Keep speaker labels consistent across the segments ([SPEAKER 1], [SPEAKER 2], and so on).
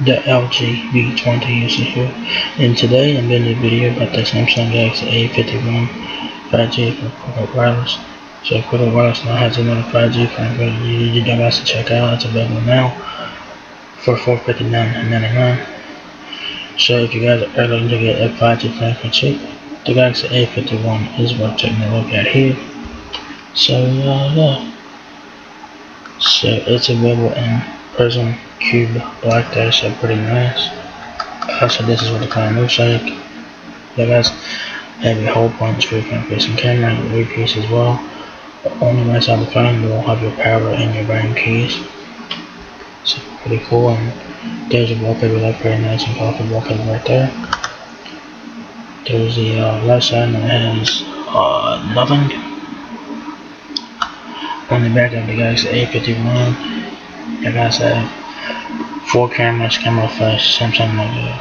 [SPEAKER 1] the LG V20 user. And today I'm doing a video about the Samsung Galaxy A51 5G for corporate wireless. So corporate wireless now has another 5G phone that you guys to check out. It's available now for $459.99. So if you guys are looking to get a 5G phone for cheap, the Galaxy A51 is worth taking a look at here. So yeah. So it's available in Prism Cube Black there, so pretty nice. So this is what the phone looks like. You guys have a whole bunch for front facing camera, your earpiece as well. On the right side of the phone, you will have your power and your volume keys. So pretty cool, and there's a wallpaper left, very nice and colorful wallpaper right there. There's the left side, and it has nothing. On the back of the Galaxy A51, you guys have 4 cameras, camera flash, Samsung logo.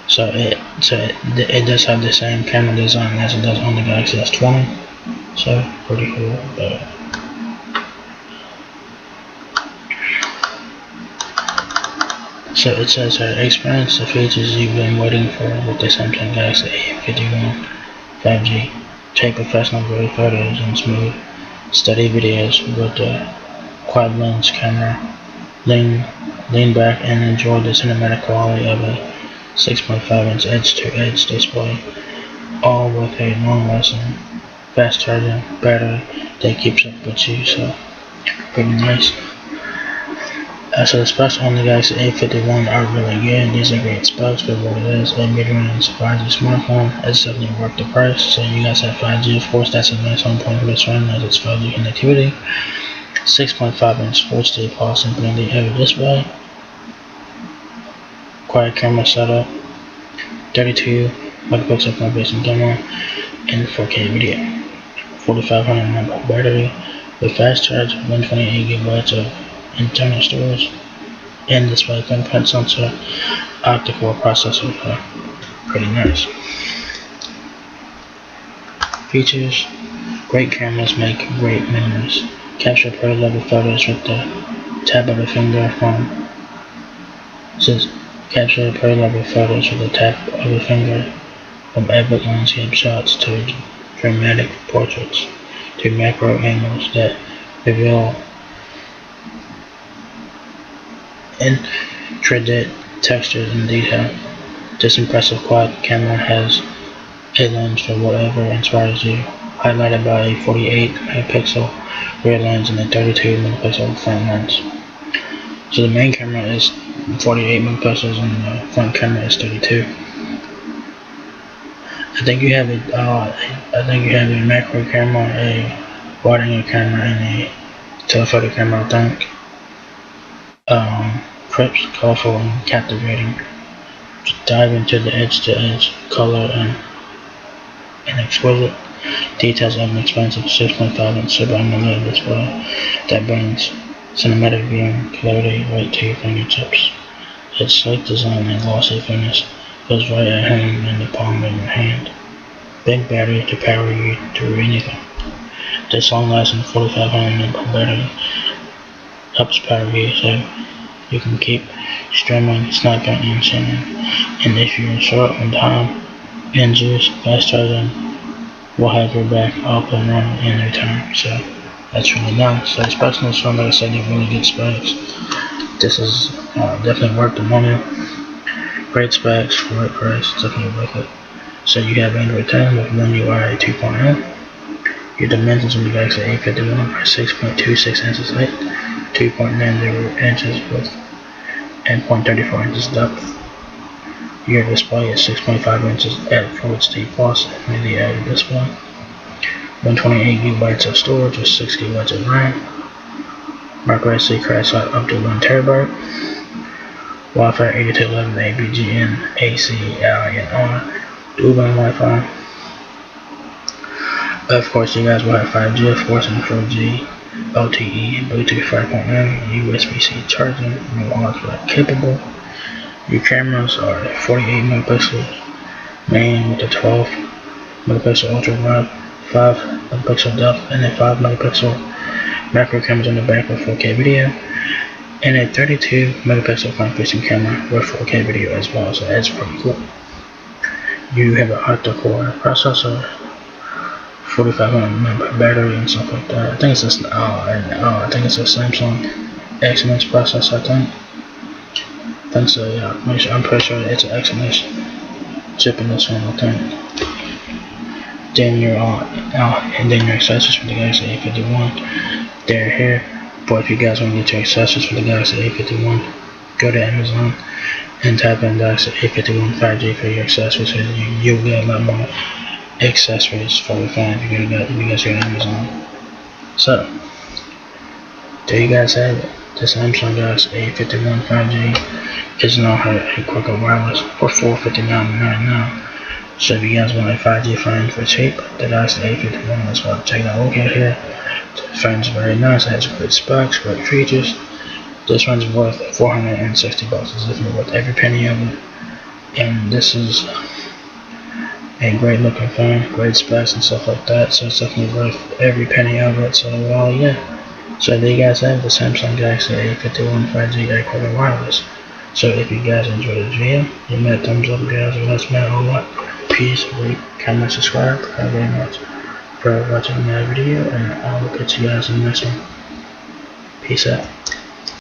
[SPEAKER 1] So it does have the same camera design as it does on the Galaxy S20. So pretty cool. So it says here, experience the features you've been waiting for with the Samsung Galaxy A51 5G. Take professional grade photos and smooth, steady videos with the quad lens camera. Lean back and enjoy the cinematic quality of a 6.5-inch edge-to-edge display, all with a long-lasting, fast-charging battery that keeps up with you. So pretty nice. So the specs on the Galaxy A51 are really good. These are great specs for what it is. A mid-range 5G smartphone. It's definitely worth the price. So you guys have 5G, of course. That's a nice home point for this one, as it's 5G connectivity. 6.5-inch Full HD Plus Infinity LED display. Quiet camera setup. 32 megapixel front-facing camera and 4K video. 4500 mAh battery with fast charge, 128 gigabytes of internal storage, and display fingerprint sensor, octa-core processor. Pretty nice. Features: great cameras make great memories. Capture pro level photos with the tap of the finger from. Capture pro level photos with the tap of the finger, from epic landscape shots to dramatic portraits to macro angles that reveal intricate textures and detail. This impressive quad camera has a lens for whatever inspires you, highlighted by a 48 megapixel rear lens and a 32 megapixel front lens. So the main camera is 48 megapixels and the front camera is 32. I think you have a macro camera, a wide angle camera, and a telephoto camera. I think. Crisp, colorful, and captivating. Just dive into the edge-to-edge color and exquisite details of an expensive 6.5-inch Super AMOLED display that brings cinematic viewing clarity right to your fingertips. Its sleek design and glossy finish feels right at home in the palm of your hand. Big battery to power you through anything. This long-lasting 4500 mAh battery helps power you so you can keep streaming, snapping, and singing. And if you're short on time and juice, fast charging will have your back up and running in no time. So that's really nice. So especially this one, like I said, they're really good specs. This is definitely worth the money. Great specs for the price, definitely worth it. So you have Android 10 with One UI 2.0. Your dimensions of the Galaxy A51 are 6.26 inches height, 2.90 inches width, and 0.34 inches depth. Your display is 6.5 inches at Full HD Plus Infinity LED display. 128 gigabytes of storage with 6 gigabytes of RAM. Micro SD card slot up to 1 terabyte. Wi-Fi 802.11 ABGN AC INR. Dual band Wi-Fi. Of course, you guys will have 5G, of course, and 4G, LTE, Bluetooth 5.0, USB-C charging, and wireless capable. Your cameras are 48 megapixels main with a 12 megapixel ultra wide, 5 megapixel depth, and a 5 megapixel macro cameras on the back with 4K video. and a 32 megapixel front facing camera with 4K video as well, so that's pretty cool. You have an octa-core processor, 4500 mAh battery and stuff like that. I think it's a Samsung Exynos processor. I think so. Yeah, I'm pretty sure it's an Exynos chip in this one. I think. Then your accessories for the Galaxy A51. They're here. But if you guys want to get your accessories for the Galaxy A51, go to Amazon and type in Galaxy A51 5G for your accessories, so you'll get a lot more accessories for the phone if you guys go to Amazon. So there you guys have it. The Samsung Galaxy A51 5G is now a quicker wireless for $459 right now. So if you guys want a 5G phone for cheap, the Galaxy A51 is what check out. Look at here. The phone's very nice. It has great specs, great features. This one's worth $460. It's definitely worth every penny of it. And this is a great looking phone, great specs and stuff like that. So it's definitely worth every penny of it. So yeah. So there you guys have the Samsung Galaxy A51 5G quicker wireless. So if you guys enjoyed this video, give me a thumbs up, guys, and let's make a whole lot. Peace, rate, comment, subscribe. Thank you very much for watching my video, and I will catch you guys in the next one. Peace out.